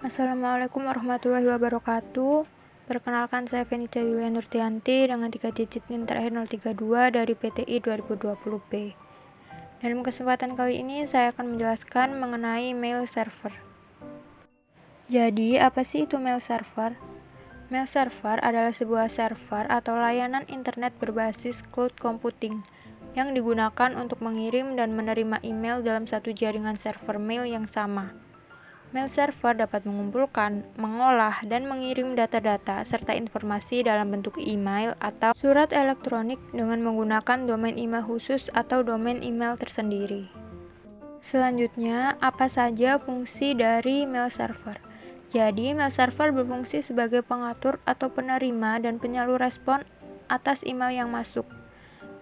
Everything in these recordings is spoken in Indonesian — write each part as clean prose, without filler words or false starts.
Assalamualaikum warahmatullahi wabarakatuh. Perkenalkan, saya Fenita Yulia Nurtianti dengan 3 digit NIM terakhir 032 dari PTI 2020B. Dalam kesempatan kali ini saya akan menjelaskan mengenai mail server. Jadi, apa sih itu mail server? Mail server adalah sebuah server atau layanan internet berbasis cloud computing yang digunakan untuk mengirim dan menerima email dalam satu jaringan server mail yang sama. Mail server dapat mengumpulkan, mengolah, dan mengirim data-data serta informasi dalam bentuk email atau surat elektronik dengan menggunakan domain email khusus atau domain email tersendiri. Selanjutnya, apa saja fungsi dari mail server? Jadi, mail server berfungsi sebagai pengatur atau penerima dan penyalur respon atas email yang masuk.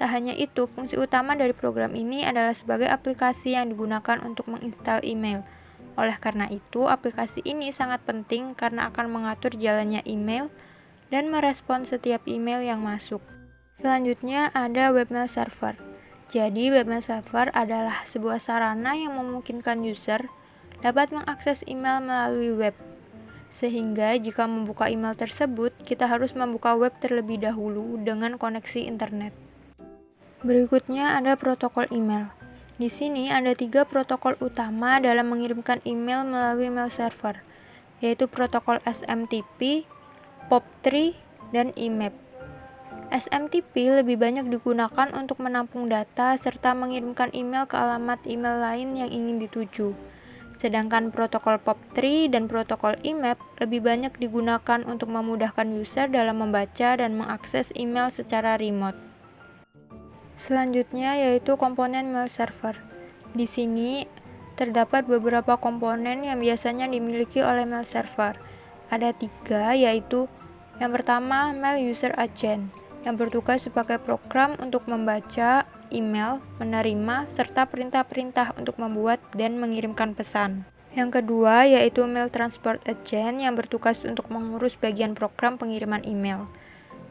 Tak hanya itu, fungsi utama dari program ini adalah sebagai aplikasi yang digunakan untuk menginstal email. Oleh karena itu, aplikasi ini sangat penting karena akan mengatur jalannya email dan merespon setiap email yang masuk. Selanjutnya ada webmail server. Jadi, webmail server adalah sebuah sarana yang memungkinkan user dapat mengakses email melalui web. Sehingga jika membuka email tersebut, kita harus membuka web terlebih dahulu dengan koneksi internet. Berikutnya ada protokol email. Di sini ada 3 protokol utama dalam mengirimkan email melalui mail server, yaitu protokol SMTP, POP3, dan IMAP. SMTP lebih banyak digunakan untuk menampung data serta mengirimkan email ke alamat email lain yang ingin dituju. Sedangkan protokol POP3 dan protokol IMAP lebih banyak digunakan untuk memudahkan user dalam membaca dan mengakses email secara remote. Selanjutnya yaitu komponen mail server. Di sini terdapat beberapa komponen yang biasanya dimiliki oleh mail server. Ada 3, yaitu yang pertama mail user agent, yang bertugas sebagai program untuk membaca email, menerima, serta perintah-perintah untuk membuat dan mengirimkan pesan. Yang kedua yaitu mail transport agent, yang bertugas untuk mengurus bagian program pengiriman email.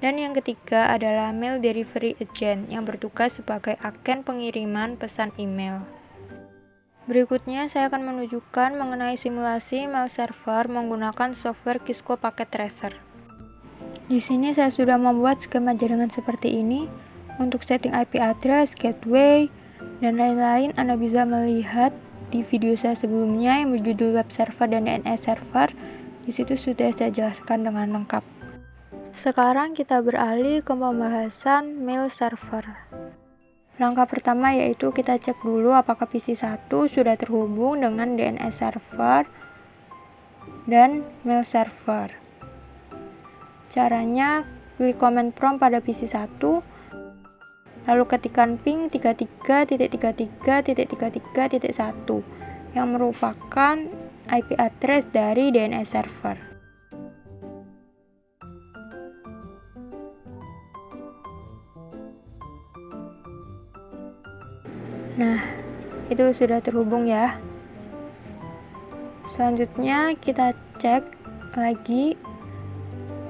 Dan yang ketiga adalah mail delivery agent yang bertugas sebagai agen pengiriman pesan email. Berikutnya saya akan menunjukkan mengenai simulasi mail server menggunakan software Kisco Packet Tracer. Di sini saya sudah membuat skema jaringan seperti ini. Untuk setting IP address, gateway, dan lain-lain Anda bisa melihat di video saya sebelumnya yang berjudul web server dan DNS server. Di situ sudah saya jelaskan dengan lengkap. Sekarang kita beralih ke pembahasan mail server. Langkah pertama yaitu kita cek dulu apakah PC 1 sudah terhubung dengan DNS server dan mail server. Caranya, pilih command prompt pada PC 1, lalu ketikkan ping 33.33.33.1 yang merupakan IP address dari DNS server. Nah, itu sudah terhubung ya. Selanjutnya kita cek lagi,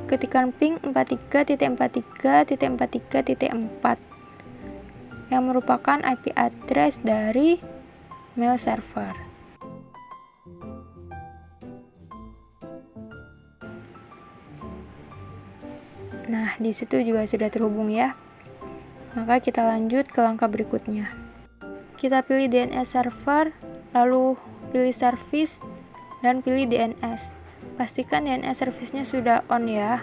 ketikkan ping 43.43.43.4 yang merupakan IP address dari mail server. Nah, di situ juga sudah terhubung ya. Maka kita lanjut ke langkah berikutnya. Kita pilih DNS server, lalu pilih service, dan pilih DNS. Pastikan DNS service-nya sudah on ya.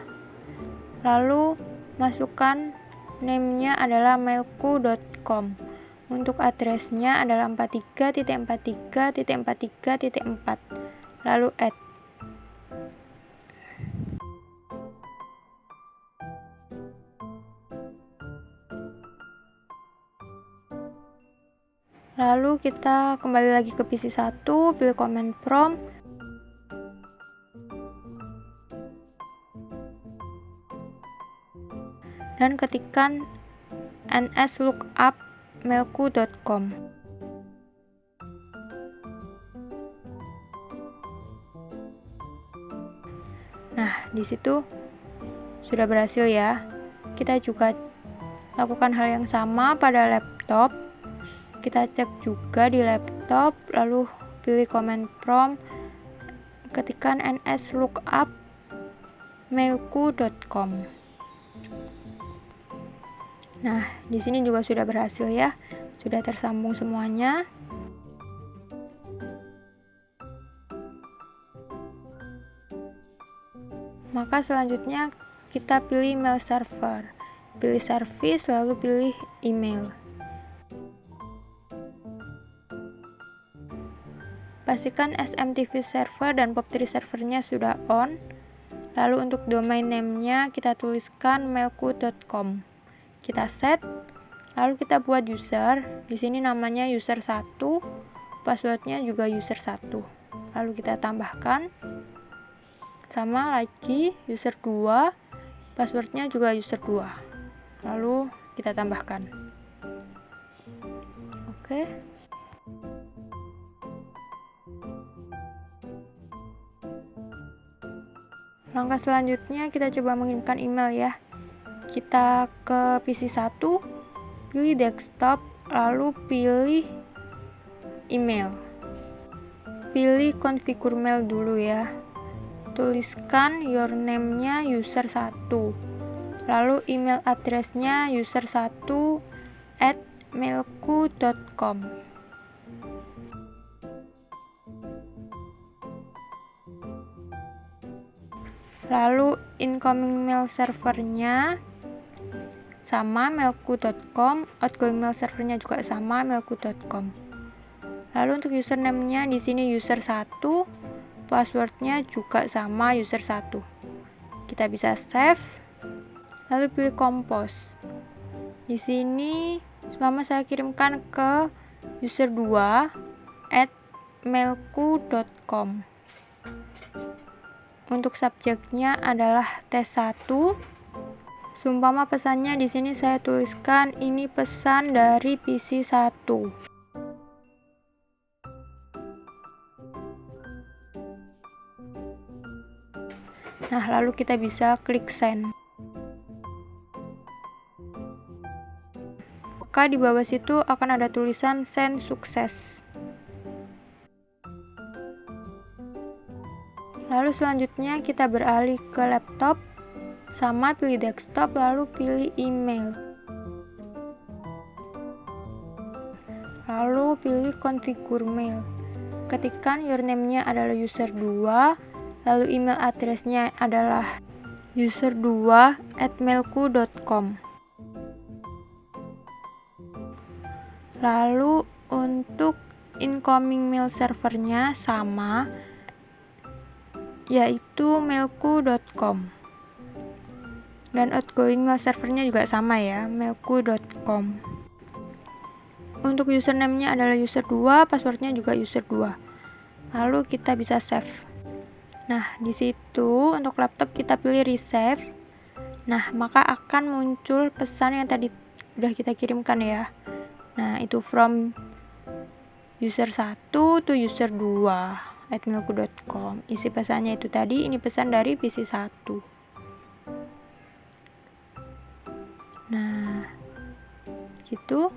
Lalu masukkan name-nya adalah mailku.com. Untuk address-nya adalah 43.43.43.4. Lalu add. Lalu kita kembali lagi ke PC 1, pilih command prompt, dan ketikkan nslookup mailku.com. Nah, di situ sudah berhasil ya. Kita juga lakukan hal yang sama pada laptop. Kita cek juga di laptop, lalu pilih command prompt, ketikkan nslookup mailku.com. Nah, di sini juga sudah berhasil ya. Sudah tersambung semuanya. Maka selanjutnya kita pilih mail server. Pilih service lalu pilih email. Pastikan SMTP server dan POP3 servernya sudah on. Lalu untuk domain name-nya kita tuliskan mailku.com. Kita set, lalu kita buat user. Di sini namanya user 1, passwordnya juga user 1. Lalu kita tambahkan sama lagi user 2, passwordnya juga user 2. Lalu kita tambahkan. Oke. Langkah selanjutnya kita coba mengirimkan email ya. Kita ke PC 1, pilih desktop, lalu pilih email. Pilih configure mail dulu ya. Tuliskan your name-nya user 1. Lalu email address-nya user1@mailku.com. Lalu incoming mail servernya sama mailku.com, outgoing mail servernya juga sama mailku.com. Lalu untuk username-nya di sini user 1, passwordnya juga sama user 1. Kita bisa save, lalu pilih compose. Di sini seumpama saya kirimkan ke user 2@mailku.com. Untuk subjeknya adalah tes 1. Seumpama pesannya di sini saya tuliskan ini pesan dari PC 1. Nah, lalu kita bisa klik send. Maka di bawah situ akan ada tulisan send sukses. Lalu selanjutnya kita beralih ke laptop, sama pilih desktop lalu pilih email. Lalu pilih configure mail. Ketikkan your name-nya adalah user 2, lalu email address-nya adalah user2@mailku.com. Lalu untuk incoming mail servernya sama, yaitu mailku.com. Dan outgoing mail servernya juga sama ya, mailku.com. Untuk username-nya adalah user 2, passwordnya juga user 2. Lalu kita bisa save. Nah, di situ untuk laptop kita pilih resave. Nah, maka akan muncul pesan yang tadi sudah kita kirimkan ya. Nah, itu from user 1 to user 2@mailku.com. Isi pesannya itu tadi, ini pesan dari PC 1. Nah, gitu.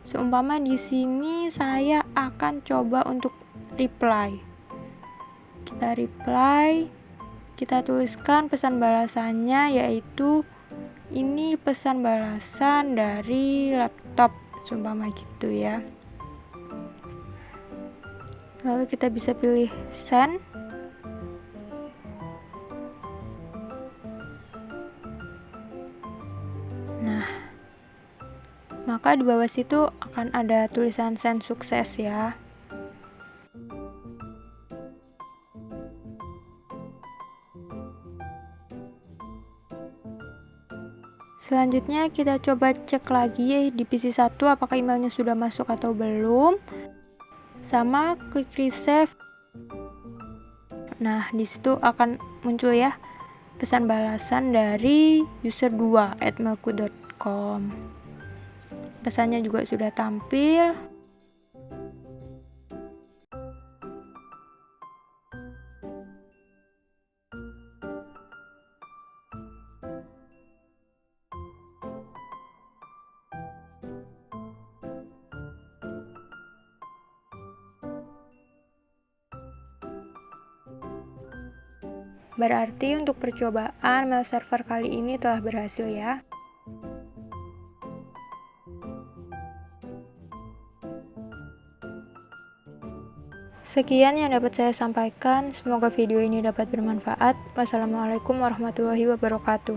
Seumpama di sini saya akan coba untuk reply. Kita reply, kita tuliskan pesan balasannya yaitu ini pesan balasan dari laptop, seumpama gitu ya. Lalu kita bisa pilih send. Nah, maka di bawah situ akan ada tulisan send sukses ya. Selanjutnya kita coba cek lagi di PC 1 apakah emailnya sudah masuk atau belum. Sama klik resave. Nah, di situ akan muncul ya pesan balasan dari user2@mailku.com. Pesannya juga sudah tampil. Berarti untuk percobaan mail server kali ini telah berhasil ya. Sekian yang dapat saya sampaikan, semoga video ini dapat bermanfaat. Wassalamualaikum warahmatullahi wabarakatuh.